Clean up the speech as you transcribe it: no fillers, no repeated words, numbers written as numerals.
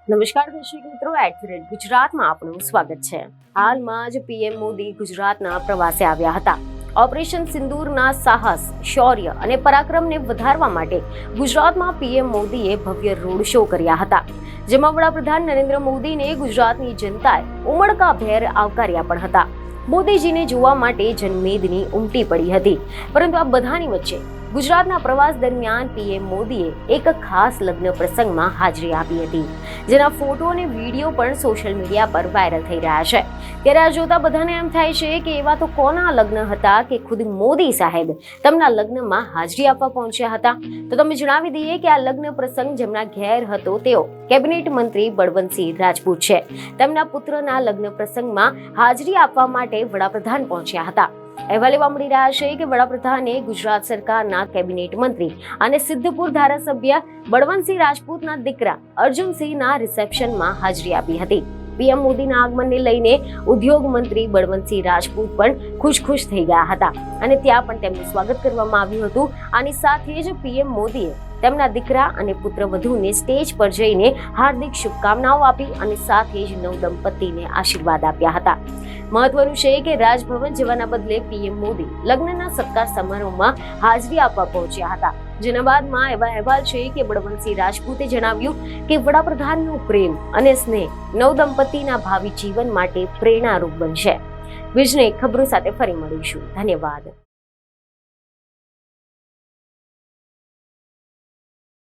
નમસ્કાર દર્શક મિત્રો, ગુજરાતમાં આપનું સ્વાગત છે। હાલમાં જ પીએમ મોદી ગુજરાતના પ્રવાસે આવ્યા હતા। ઓપરેશન સિંદૂરના સાહસ, શૌર્ય અને પરાક્રમને વધારવા માટે ગુજરાતમાં પીએમ મોદીએ ભવ્ય રોડ શો કર્યા હતા, જેમાં વડાપ્રધાન નરેન્દ્ર મોદીને ગુજરાતની જનતાએ ઉમળકાભેર આવકાર્યા પણ હતા। મોદીજીને જોવા માટે જનમેદની ઉમટી પડી હતી, પરંતુ આ બધાની વચ્ચે ગુજરાતના પ્રવાસ દરમિયાન પીએમ મોદીએ એક ખાસ લગ્ન પ્રસંગમાં હાજરી આપી હતી, જેના ફોટો અને વિડીયો પણ સોશિયલ મીડિયા પર વાયરલ થઈ રહ્યા છે। ત્યારે આ જોતા બધાને એમ થાય છે કે એવા તો કોના લગ્ન હતા કે ખુદ મોદી સાહેબ તેમના લગ્નમાં હાજરી આપવા પહોંચ્યા હતા। તો તમે જણાવી દઈએ કે આ લગ્ન પ્રસંગ જેમના ઘેર હતો તેઓ કેબિનેટ મંત્રી બળવંતસિંહ રાજપૂત છે। તેમના પુત્રના લગ્ન પ્રસંગમાં હાજરી આપવા માટે વડાપ્રધાન પહોંચ્યા હતા। અહેવાલ એવા મળી રહ્યા છે કે વડાપ્રધાને ગુજરાત સરકારના કેબિનેટ મંત્રી અને સિદ્ધપુર ધારાસભ્ય બળવંતસિંહ રાજપૂતના દીકરા અર્જુનસિંહના રિસેપ્શનમાં હાજરી આપી હતી। પીએમ મોદીના આગમનને લઈને ઉદ્યોગ મંત્રી બળવંતસિંહ રાજપૂત પણ ખુશ થઈ ગયા હતા અને ત્યાં પણ તેમનું સ્વાગત કરવામાં આવ્યું હતું। આની સાથે જ પીએમ મોદીએ તેમના દીકરા અને પુત્રવધૂને સ્ટેજ પર જઈને હાર્દિક શુભકામનાઓ આપી અને સાથે જ નવદંપતીને આશીર્વાદ આપ્યા હતા। મહત્વનું છે કે રાજભવન જવાના બદલે પીએમ મોદી લગ્નના સત્કાર સમારોહમાં હાજરી આપવા પહોંચ્યા હતા, જેના બાદમાં એવા અહેવાલ છે કે બળવંતસિંહ રાજપૂતે જણાવ્યું કે વડાપ્રધાનનો પ્રેમ અને સ્નેહ નવદંપતીના ભાવિ જીવન માટે પ્રેરણારૂપ બનશે। વિજને ખબરો સાથે ફરી મળીશું। ધન્યવાદ।